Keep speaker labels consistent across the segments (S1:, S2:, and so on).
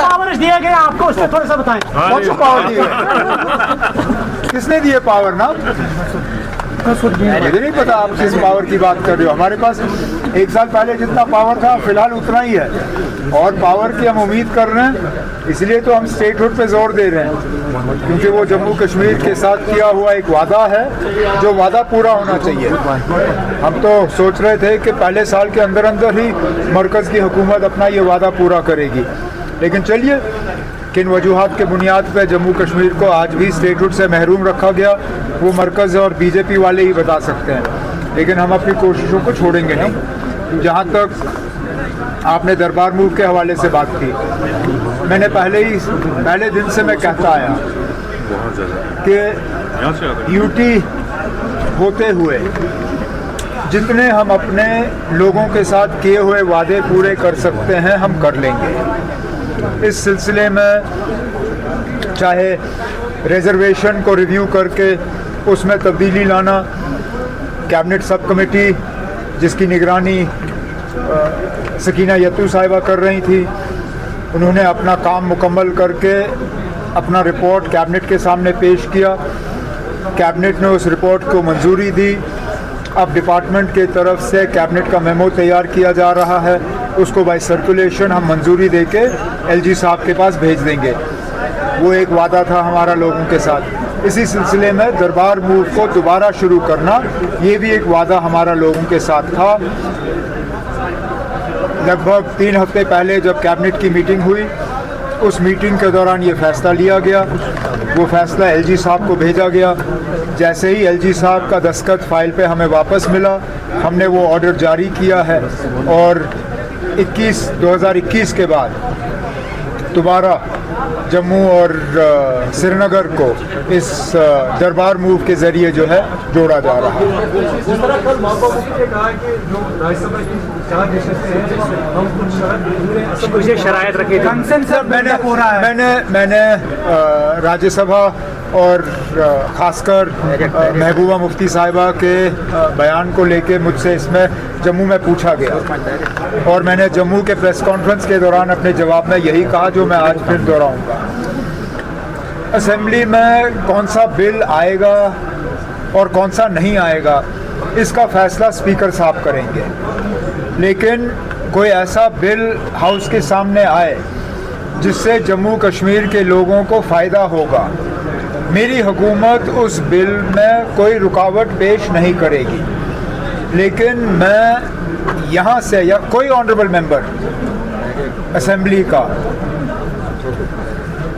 S1: Power दिए गए आपको, उससे थोड़ा सा बताएं।
S2: कौन सा पावर दिए? किसने दिए पावर ना? मुझे नहीं पता आप किस पावर की बात कर रहे हो। हमारे पास 1 साल पहले जितना पावर था फिलहाल उतना ही है, और पावर की हम उम्मीद कर रहे हैं। इसलिए तो हम स्टेटहुड पे जोर दे रहे हैं, क्योंकि वो जम्मू कश्मीर के साथ किया हुआ एक वादा है, जो वादा पूरा होना चाहिए। हम तो सोच रहे थे कि पहले साल के अंदर अंदर ही मरकज़ की हुकूमत अपना ये वादा पूरा करेगी, लेकिन चलिए किन वजूहात के बुनियाद पर जम्मू कश्मीर को आज भी स्टेटहुड से महरूम रखा गया वो मरकज़ और बीजेपी वाले ही बता सकते हैं। लेकिन हम अपनी कोशिशों को छोड़ेंगे नहीं। जहाँ तक आपने दरबार मूव के हवाले से बात की, मैंने पहले दिन से मैं कहता आया कि यूटी होते हुए जितने हम अपने लोगों के साथ किए हुए वादे पूरे कर सकते हैं हम कर लेंगे। इस सिलसिले में चाहे रिजर्वेशन को रिव्यू करके उसमें तब्दीली लाना, कैबिनेट सब कमेटी जिसकी निगरानी सकीना यत्तू साहिबा कर रही थी, उन्होंने अपना काम मुकम्मल करके अपना रिपोर्ट कैबिनेट के सामने पेश किया। कैबिनेट ने उस रिपोर्ट को मंजूरी दी। अब डिपार्टमेंट के तरफ से कैबिनेट का मेमो तैयार किया जा रहा है, उसको बाय सर्कुलेशन हम मंजूरी देके एलजी साहब के पास भेज देंगे। वो एक वादा था हमारा लोगों के साथ। इसी सिलसिले में दरबार मूव को दोबारा शुरू करना, ये भी एक वादा हमारा लोगों के साथ था। लगभग 3 हफ्ते पहले जब कैबिनेट की मीटिंग हुई, उस मीटिंग के दौरान ये फ़ैसला लिया गया। वो फ़ैसला एलजी साहब को भेजा गया। जैसे ही एलजी साहब का दस्तखत फाइल पे हमें वापस मिला, हमने वो ऑर्डर जारी किया है और 2021 के बाद दोबारा जम्मू और श्रीनगर को इस दरबार मूव के ज़रिए जो है जोड़ा जा रहा है।
S3: जिस तरह कल महबूबा मुफ्ती ने कहा कि जो राज्यसभा की 4 नशिस्तें हैं हम कुछ शरायत रखे
S2: मैंने राज्यसभा और ख़ासकर महबूबा मुफ्ती साहिबा के बयान को लेके मुझसे इसमें जम्मू में पूछा गया और मैंने जम्मू के प्रेस कॉन्फ्रेंस के दौरान अपने जवाब में यही कहा जो मैं आज फिर दोहराऊंगा। असेंबली में कौन सा बिल आएगा और कौन सा नहीं आएगा इसका फ़ैसला स्पीकर साहब करेंगे, लेकिन कोई ऐसा बिल हाउस के सामने आए जिससे जम्मू कश्मीर के लोगों को फ़ायदा होगा, मेरी हुकूमत उस बिल में कोई रुकावट पेश नहीं करेगी। लेकिन मैं यहाँ से या कोई ऑनरेबल मेंबर असेंबली का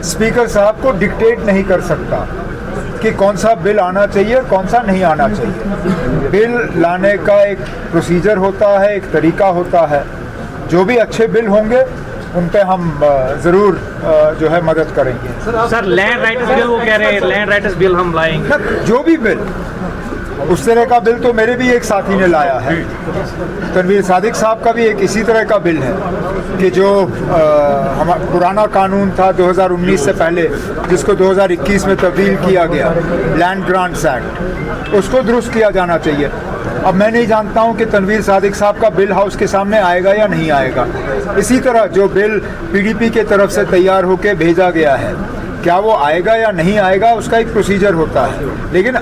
S2: स्पीकर साहब को डिक्टेट नहीं कर सकता कि कौन सा बिल आना चाहिए कौन सा नहीं आना चाहिए। बिल लाने का एक प्रोसीजर होता है, एक तरीका होता है। जो भी अच्छे बिल होंगे उन पे हम ज़रूर जो है मदद करेंगे।
S1: सर लैंड राइटर्स बिल वो कह रहे हैं लैंड राइटर्स बिल हम लाएंगे।
S2: जो भी बिल, उस तरह का बिल तो मेरे भी एक साथी ने लाया है, तनवीर सादिक साहब का भी एक इसी तरह का बिल है कि जो पुराना कानून था 2019 से पहले जिसको 2021 में तब्दील किया गया, लैंड ग्रांट्स एक्ट, उसको दुरुस्त किया जाना चाहिए। अब मैं नहीं जानता हूं कि तनवीर सादिक साहब का बिल हाउस के सामने आएगा या नहीं आएगा। इसी तरह जो बिल पीडीपी के तरफ से तैयार होकर भेजा गया है, क्या वो आएगा या नहीं आएगा उसका एक प्रोसीजर होता है, लेकिन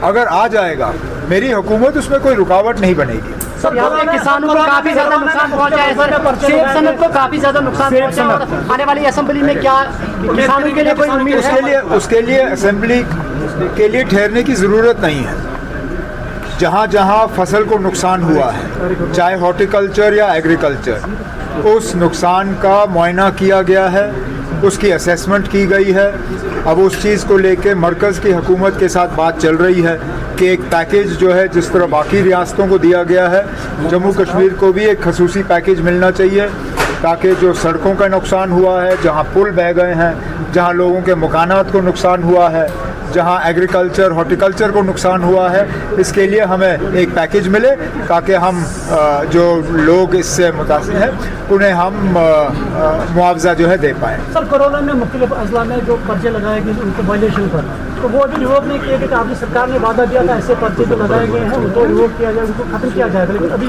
S2: अगर आ जाएगा मेरी हुकूमत उसमें कोई रुकावट नहीं बनेगी।
S1: सर किसानों को काफी ज्यादा नुकसान पहुंचा है सर, सेब सनत को काफी ज्यादा नुकसान पहुंचा है। आने वाली असेंबली में क्या किसानों के लिए कोई उम्मीद है?
S2: उसके लिए असेंबली के लिए ठहरने की ज़रूरत नहीं है। जहाँ जहाँ फसल को नुकसान हुआ है, चाहे हॉर्टिकल्चर या एग्रीकल्चर, उस नुकसान का मुआयना किया गया है, उसकी असेसमेंट की गई है। अब उस चीज़ को लेके मरकज़ की हुकूमत के साथ बात चल रही है कि एक पैकेज जो है जिस तरह बाकी रियासतों को दिया गया है, जम्मू कश्मीर को भी एक खसूसी पैकेज मिलना चाहिए, ताकि जो सड़कों का नुकसान हुआ है, जहाँ पुल बह गए हैं, जहाँ लोगों के मकानात को नुकसान हुआ है, जहाँ एग्रीकल्चर हॉर्टिकल्चर को नुकसान हुआ है, इसके लिए हमें एक पैकेज मिले ताकि हम जो लोग इससे मुतासिर हैं उन्हें हम मुआवजा जो है दे पाएँ।
S3: सर कोरोना में मुख्तलिफ अजला में जो पर्चे लगाए गए उनको वायलेशन पर, तो वो अभी रिवोक नहीं किया गया। आपकी सरकार ने वादा दिया था ऐसे पर्चे जो लगाए गए हैं उनको रिवोक किया जाए, उनको खत्म किया जाएगा, लेकिन अभी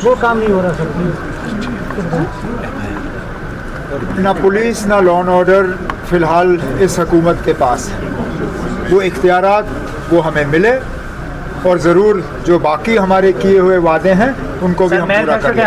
S3: वो काम नहीं हो रहा सर।
S2: ना पुलिस ना लॉ एंड ऑर्डर फिलहाल इस हुकूमत के पास है। वो इख्तियारात वो हमें मिले और ज़रूर जो बाकी हमारे किए हुए वादे हैं उनको भी हम पूरा करेंगे।